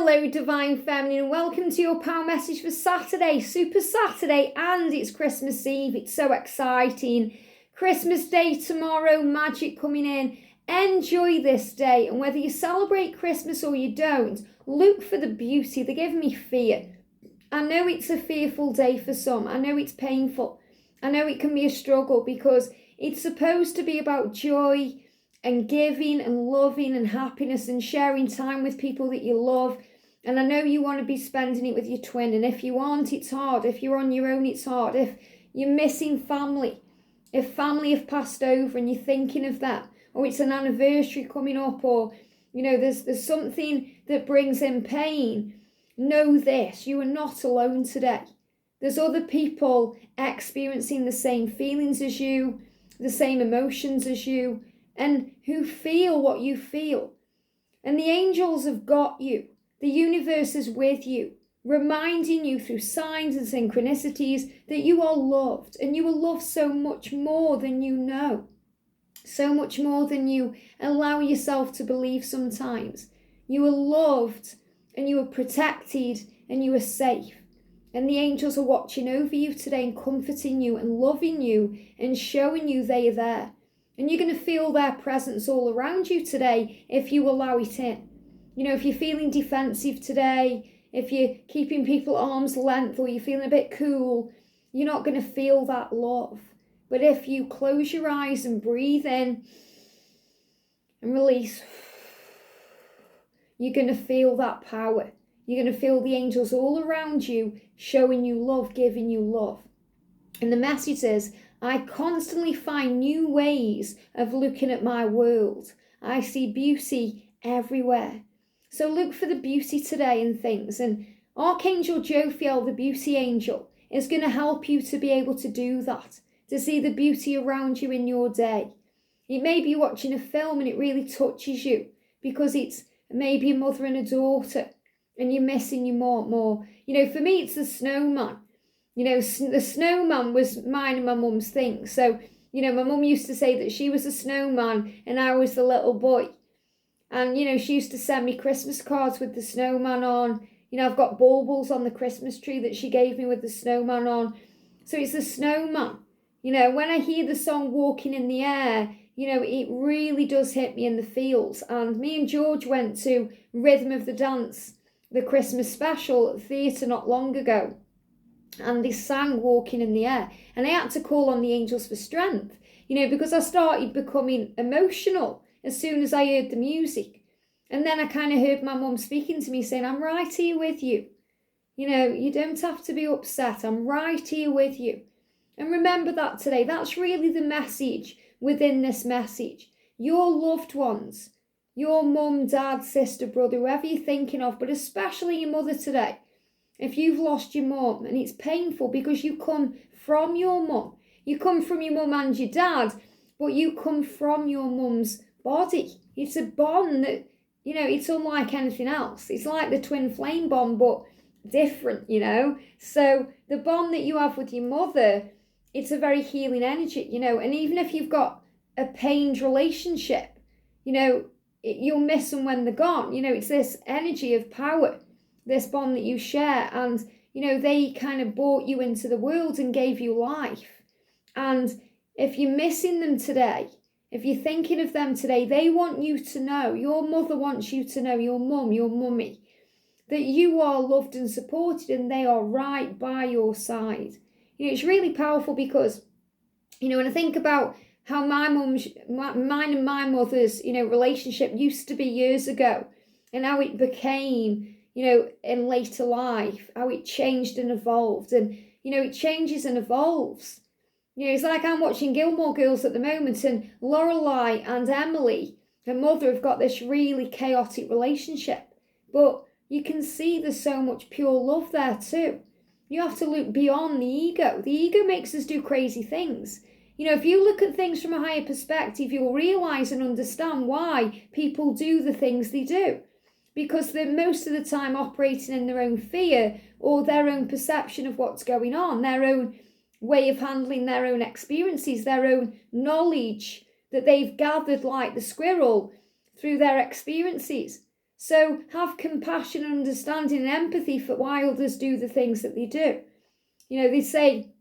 Hello, Divine Feminine, and welcome to your power message for Saturday, Super Saturday, and it's Christmas Eve. It's so exciting. Christmas Day tomorrow, magic coming in. Enjoy this day, and whether you celebrate Christmas or you don't, look for the beauty. They're giving me fear. I know it's a fearful day for some. I know it's painful. I know it can be a struggle because it's supposed to be about joy and giving and loving and happiness and sharing time with people that you love. And I know you want to be spending it with your twin. And if you aren't, it's hard. If you're on your own, it's hard. If you're missing family, if family have passed over and you're thinking of that, or it's an anniversary coming up, or, you know, there's something that brings in pain, know this, you are not alone today. There's other people experiencing the same feelings as you, the same emotions as you, and who feel what you feel. And the angels have got you. The universe is with you, reminding you through signs and synchronicities that you are loved, and you are loved so much more than you know, so much more than you allow yourself to believe sometimes. You are loved, and you are protected, and you are safe. And the angels are watching over you today and comforting you and loving you and showing you they are there. And you're going to feel their presence all around you today if you allow it in. You know, if you're feeling defensive today, if you're keeping people at arm's length, or you're feeling a bit cool, you're not going to feel that love. But if you close your eyes and breathe in and release, you're going to feel that power. You're going to feel the angels all around you showing you love, giving you love. And the message is, I constantly find new ways of looking at my world. I see beauty everywhere. So look for the beauty today in things. And Archangel Jophiel, the beauty angel, is going to help you to be able to do that, to see the beauty around you in your day. You may be watching a film and it really touches you because it's maybe a mother and a daughter and you're missing your mom more. You know, for me, it's the snowman. You know, the snowman was mine and my mum's thing. So, you know, my mum used to say that she was a snowman and I was the little boy. And, you know, she used to send me Christmas cards with the snowman on. You know, I've got baubles on the Christmas tree that she gave me with the snowman on. So it's the snowman. You know, when I hear the song Walking in the Air, you know, it really does hit me in the feels. And me and George went to Rhythm of the Dance, the Christmas special at the theatre not long ago. And they sang Walking in the Air. And I had to call on the angels for strength, you know, because I started becoming emotional as soon as I heard the music. And then I kind of heard my mum speaking to me saying, I'm right here with you. You know, you don't have to be upset. I'm right here with you. And remember that today. That's really the message within this message. Your loved ones, your mum, dad, sister, brother, whoever you're thinking of, but especially your mother today. If you've lost your mum, and it's painful because you come from your mum. You come from your mum and your dad, but you come from your mum's body. It's a bond that, you know, it's unlike anything else. It's like the twin flame bond, but different, you know. So the bond that you have with your mother, it's a very healing energy, you know. And even if you've got a pained relationship, you know, you'll miss them when they're gone. You know, it's this energy of power, this bond that you share. And, you know, they kind of brought you into the world and gave you life. And if you're missing them today, if you're thinking of them today, they want you to know, your mother wants you to know, your mum, your mummy, that you are loved and supported and they are right by your side. You know, it's really powerful because, you know, when I think about how mine and my mother's, you know, relationship used to be years ago and how it became, you know, in later life, how it changed and evolved. And, you know, it changes and evolves. You know, it's like I'm watching Gilmore Girls at the moment, and Lorelai and Emily, her mother, have got this really chaotic relationship. But you can see there's so much pure love there too. You have to look beyond the ego. The ego makes us do crazy things. You know, if you look at things from a higher perspective, you'll realise and understand why people do the things they do. Because they're most of the time operating in their own fear or their own perception of what's going on, their own way of handling their own experiences, their own knowledge that they've gathered like the squirrel through their experiences. So have compassion and understanding and empathy for why others do the things that they do. You know, they say,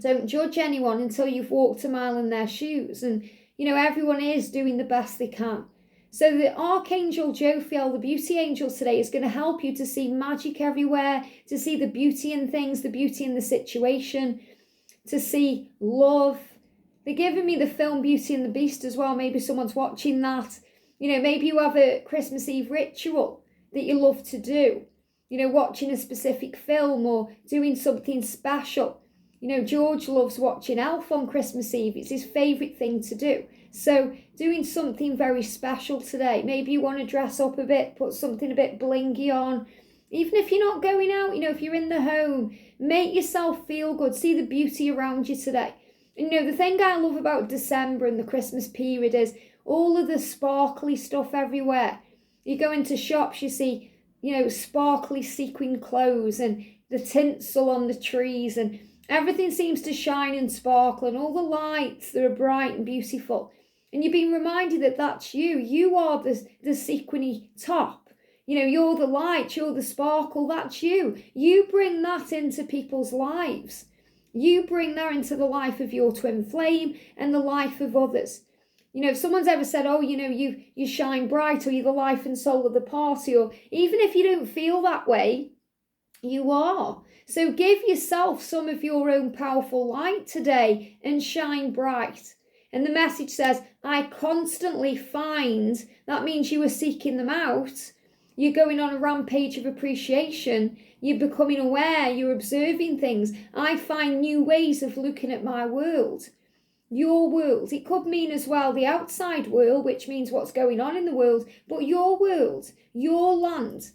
don't judge anyone until you've walked a mile in their shoes. And, you know, everyone is doing the best they can. So the Archangel Jophiel, the beauty angel today, is going to help you to see magic everywhere, to see the beauty in things, the beauty in the situation, to see love. They're giving me the film Beauty and the Beast as well. Maybe someone's watching that. You know, maybe you have a Christmas Eve ritual that you love to do. You know, watching a specific film or doing something special. You know, George loves watching Elf on Christmas Eve. It's his favourite thing to do. So doing something very special today. Maybe you want to dress up a bit, put something a bit blingy on. Even if you're not going out, you know, if you're in the home, make yourself feel good. See the beauty around you today. And, you know, the thing I love about December and the Christmas period is all of the sparkly stuff everywhere. You go into shops, you see, you know, sparkly sequin clothes and the tinsel on the trees, and everything seems to shine and sparkle, and all the lights that are bright and beautiful. And you're being reminded that that's you. You are the sequiny top. You know, you're the light, you're the sparkle, that's you. You bring that into people's lives. You bring that into the life of your twin flame and the life of others. You know, if someone's ever said, oh, you know, you shine bright, or you're the life and soul of the party, or even if you don't feel that way, you are. So give yourself some of your own powerful light today and shine bright. And the message says, I constantly find, that means you are seeking them out. You're going on a rampage of appreciation. You're becoming aware. You're observing things. I find new ways of looking at my world. Your world. It could mean as well the outside world, which means what's going on in the world, but your world, your land.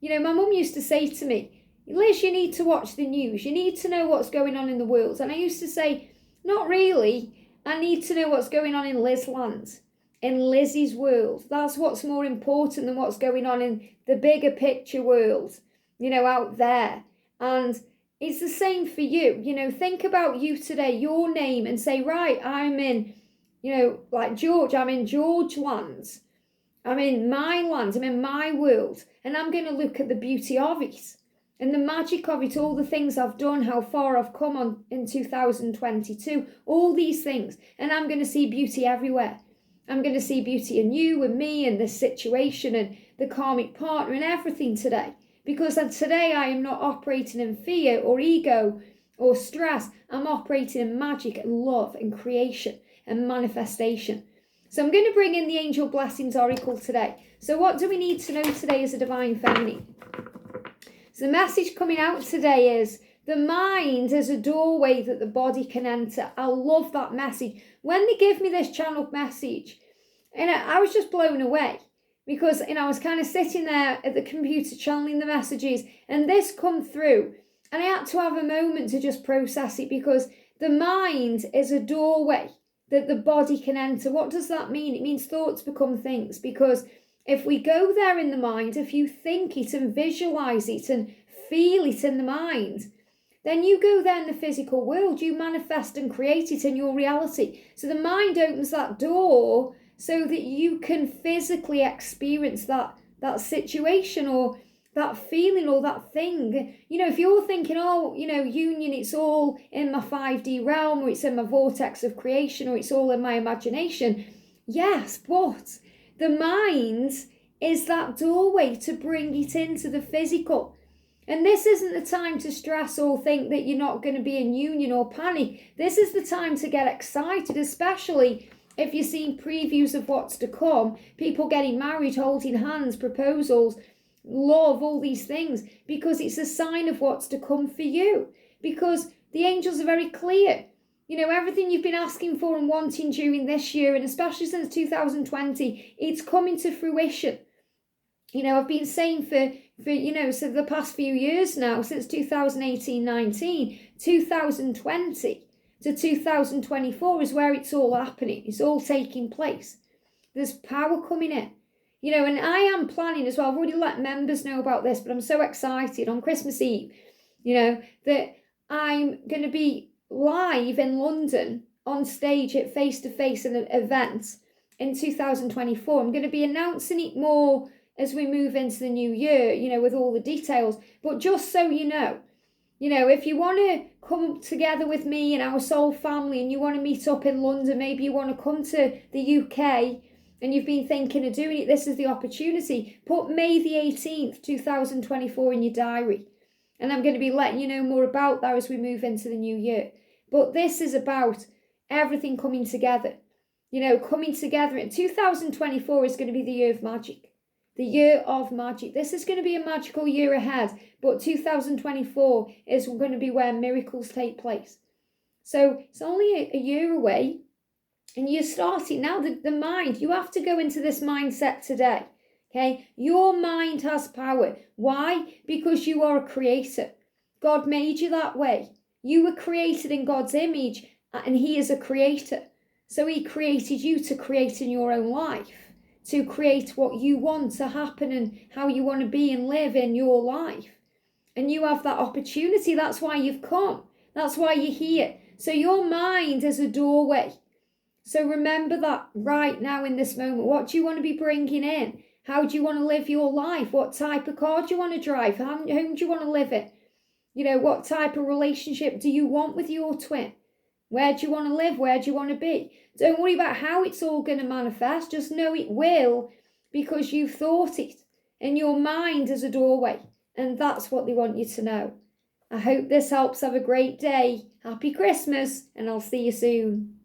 You know, my mum used to say to me, Liz, you need to watch the news. You need to know what's going on in the world. And I used to say, not really. I need to know what's going on in Liz land, in Lizzie's world. That's what's more important than what's going on in the bigger picture world, you know, out there. And it's the same for you. You know, think about you today, your name, and say, right, I'm in, you know, like George, I'm in George land. I'm in my land, I'm in my world. And I'm going to look at the beauty of it and the magic of it, all the things I've done, how far I've come on in 2022, all these things. And I'm going to see beauty everywhere. I'm going to see beauty in you and me and this situation and the karmic partner and everything today. Because today I am not operating in fear or ego or stress. I'm operating in magic and love and creation and manifestation. So I'm going to bring in the Angel Blessings Oracle today. So what do we need to know today as a Divine Feminine? So the message coming out today is the mind is a doorway that the body can enter. I love that message. When they give me this channeled message, and I was just blown away because, you know, I was kind of sitting there at the computer channeling the messages and this come through and I had to have a moment to just process it because the mind is a doorway that the body can enter. What does that mean? It means thoughts become things, because if we go there in the mind, if you think it and visualize it and feel it in the mind, then you go there in the physical world, you manifest and create it in your reality. So the mind opens that door so that you can physically experience that situation or that feeling or that thing. You know, if you're thinking, oh, you know, union, it's all in my 5D realm, or it's in my vortex of creation, or it's all in my imagination. Yes, but the mind is that doorway to bring it into the physical. And this isn't the time to stress or think that you're not going to be in union or panic. This is the time to get excited, especially if you're seeing previews of what's to come, people getting married, holding hands, proposals, love, all these things, because it's a sign of what's to come for you. Because the angels are very clear. You know, everything you've been asking for and wanting during this year, and especially since 2020, it's coming to fruition. You know, I've been saying for you know, so the past few years now, since 2018-19, 2020 to 2024 is where it's all happening. It's all taking place. There's power coming in. You know, and I am planning as well. I've already let members know about this, but I'm so excited on Christmas Eve, you know, that I'm going to be live in London on stage at face-to-face an event in 2024. I'm going to be announcing it more as we move into the new year, with all the details. But just so you know, if you want to come together with me and our soul family and you want to meet up in London, maybe you want to come to the UK and you've been thinking of doing it, this is the opportunity. Put May the 18th, 2024 in your diary. And I'm going to be letting you know more about that as we move into the new year. But this is about everything coming together. Coming together. And 2024 is going to be the year of magic. The year of magic. This is going to be a magical year ahead. But 2024 is going to be where miracles take place. So it's only a year away. And you're starting now. The mind, you have to go into this mindset today. Okay, your mind has power. Why? Because you are a creator. God made you that way. You were created in God's image and He is a creator. So He created you to create in your own life, to create what you want to happen and how you want to be and live in your life. And you have that opportunity. That's why you've come. That's why you're here. So your mind is a doorway. So remember that right now in this moment. What do you want to be bringing in? How do you want to live your life? What type of car do you want to drive? Whom do you want to live in? What type of relationship do you want with your twin? Where do you want to live? Where do you want to be? Don't worry about how it's all going to manifest. Just know it will because you've thought it. And your mind is a doorway. And that's what they want you to know. I hope this helps. Have a great day. Happy Christmas. And I'll see you soon.